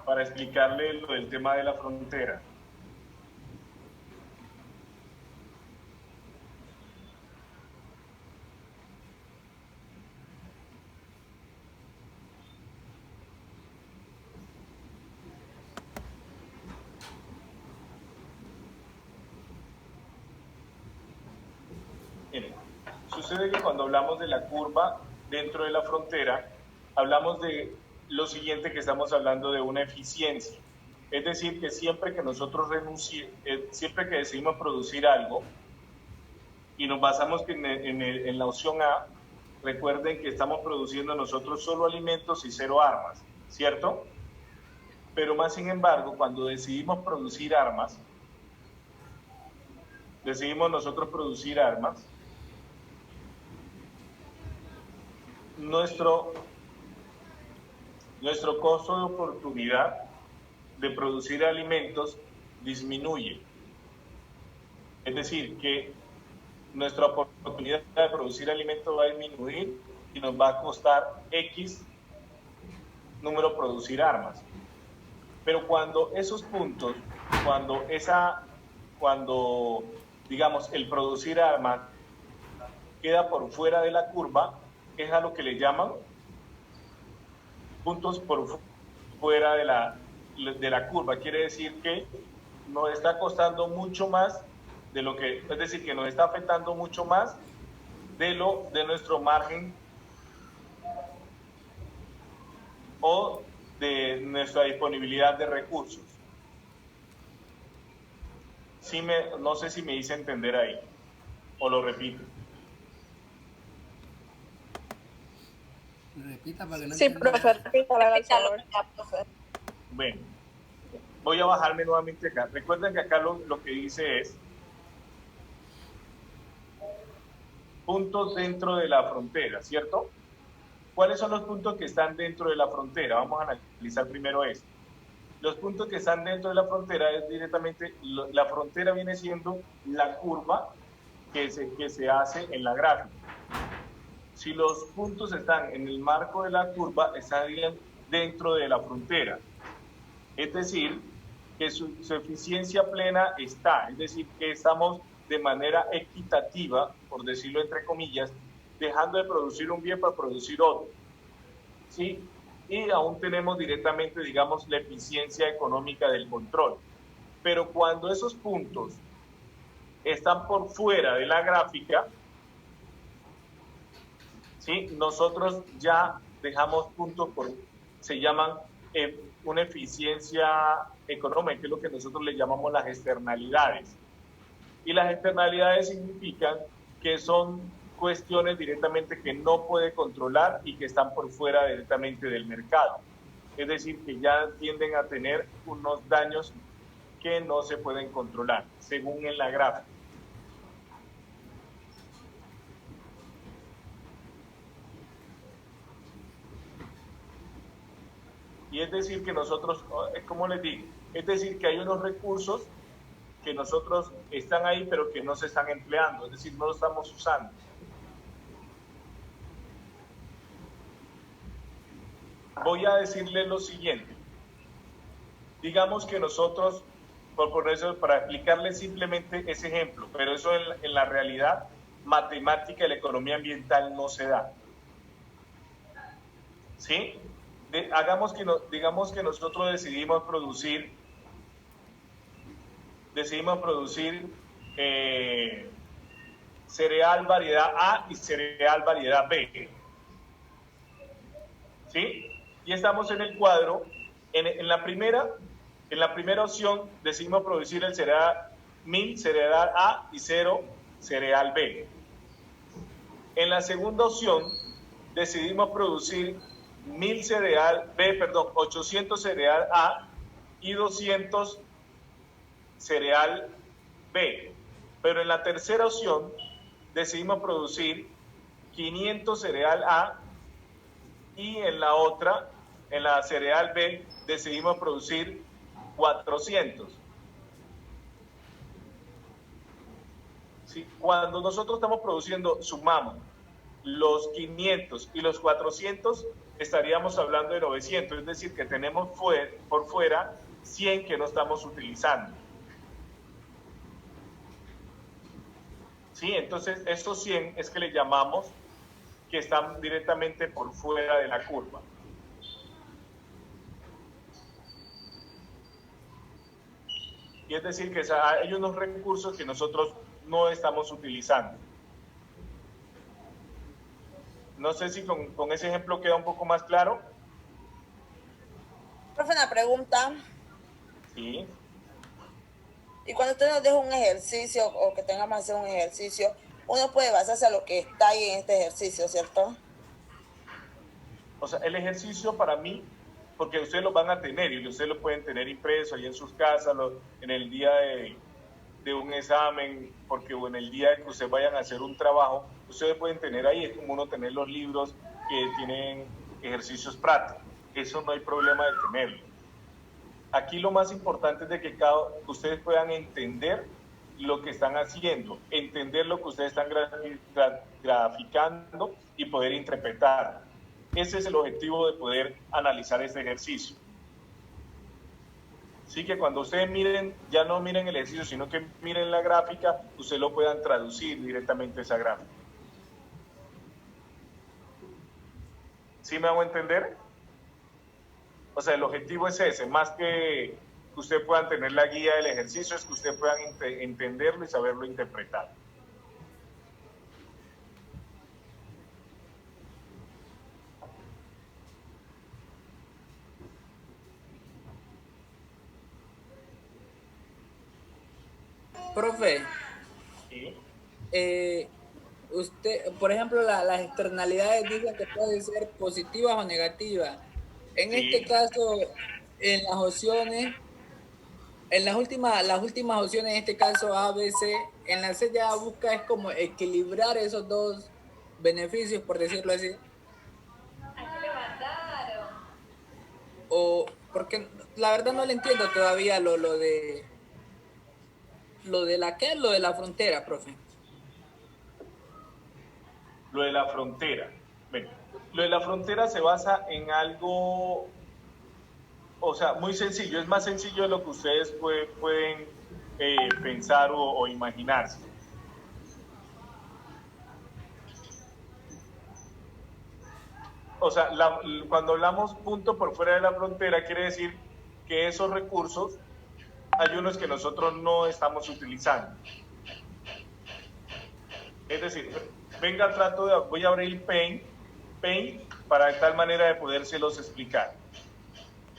para explicarle lo del tema de la frontera. Miren, sucede que cuando hablamos de la curva dentro de la frontera, hablamos de lo siguiente, que estamos hablando de una eficiencia. Es decir, que siempre que nosotros siempre que decidimos producir algo y nos basamos en la opción A, recuerden que estamos produciendo nosotros solo alimentos y cero armas, ¿cierto? Pero más sin embargo, cuando decidimos producir armas, decidimos nosotros producir armas, nuestro costo de oportunidad de producir alimentos disminuye. Es decir, que nuestra oportunidad de producir alimentos va a disminuir y nos va a costar X número producir armas. Pero cuando esos puntos, cuando digamos el producir armas queda por fuera de la curva, es a lo que le llaman puntos por fuera de la curva. Quiere decir que nos está costando mucho más de lo que, es decir, que nos está afectando mucho más de nuestro margen o de nuestra disponibilidad de recursos. No sé si me hice entender ahí, o lo repito. Repita para que no Sí, profesor, repítalo, profesor. Bueno, voy a bajarme nuevamente acá. Recuerden que acá lo que dice es puntos dentro de la frontera, ¿cierto? ¿Cuáles son los puntos que están dentro de la frontera? Vamos a analizar primero esto. Los puntos que están dentro de la frontera es directamente, la frontera viene siendo la curva que se hace en la gráfica. Si los puntos están en el marco de la curva, estarían dentro de la frontera. Es decir, que su eficiencia plena está, es decir, que estamos de manera equitativa, por decirlo entre comillas, dejando de producir un bien para producir otro. ¿Sí? Y aún tenemos directamente, digamos, la eficiencia económica del control. Pero cuando esos puntos están por fuera de la gráfica, ¿sí? Nosotros ya dejamos puntos se llaman una eficiencia económica, que es lo que nosotros le llamamos las externalidades. Y las externalidades significan que son cuestiones directamente que no puede controlar y que están por fuera directamente del mercado. Es decir, que ya tienden a tener unos daños que no se pueden controlar, según en la gráfica. Y es decir que nosotros, como les digo, es decir que hay unos recursos que nosotros están ahí pero que no se están empleando, es decir, no los estamos usando. Voy a decirles lo siguiente. Digamos que nosotros, por eso, para explicarles simplemente ese ejemplo, pero eso en la realidad matemática y la economía ambiental no se da. ¿Sí? Digamos que nosotros decidimos producir cereal variedad A y cereal variedad B. ¿Sí? Y estamos en el cuadro, en la primera opción decidimos producir el cereal 1000 cereal A y 0 cereal B. En la segunda opción decidimos producir 800 cereal A y 200 cereal B. Pero en la tercera opción decidimos producir 500 cereal A y en la otra, en la cereal B, decidimos producir 400. ¿Sí? Cuando nosotros estamos produciendo, sumamos los 500 y los 400, estaríamos hablando de 900, es decir, que tenemos por fuera 100 que no estamos utilizando. ¿Sí? Entonces, estos 100 es que le llamamos que están directamente por fuera de la curva. Y es decir, que hay unos recursos que nosotros no estamos utilizando. No sé si con ese ejemplo queda un poco más claro. Profe, una pregunta. Sí. Y cuando usted nos deja un ejercicio o que tengamos que hacer un ejercicio, uno puede basarse a lo que está ahí en este ejercicio, ¿cierto? O sea, el ejercicio para mí, porque ustedes lo van a tener y ustedes lo pueden tener impreso ahí en sus casas, en el día de un examen, porque o en el día de que ustedes vayan a hacer un trabajo, ustedes pueden tener ahí, es como uno tener los libros que tienen ejercicios prácticos. Eso no hay problema de tenerlo. Aquí lo más importante es de que ustedes puedan entender lo que están haciendo, entender lo que ustedes están graficando y poder interpretar. Ese es el objetivo de poder analizar este ejercicio. Así que cuando ustedes miren, ya no miren el ejercicio, sino que miren la gráfica, ustedes lo puedan traducir directamente a esa gráfica. ¿Sí me hago entender? O sea, el objetivo es ese, más que ustedes puedan tener la guía del ejercicio, es que ustedes puedan entenderlo y saberlo interpretar. Profe, ¿Sí? usted, por ejemplo, las externalidades dicen que pueden ser positivas o negativas. En Sí. este caso, en las opciones, en las últimas opciones, en este caso A, B, C, en la C ya busca es como equilibrar esos dos beneficios, por decirlo así. O porque la verdad no le entiendo todavía lo de lo de la frontera, profe. Lo de la frontera. Bueno, lo de la frontera se basa en algo, o sea, muy sencillo, es más sencillo de lo que ustedes pueden pensar o imaginarse. O sea, cuando hablamos punto por fuera de la frontera, quiere decir que esos recursos hay unos que nosotros no estamos utilizando. Es decir, voy a abrir Paint para de tal manera de podérselos explicar.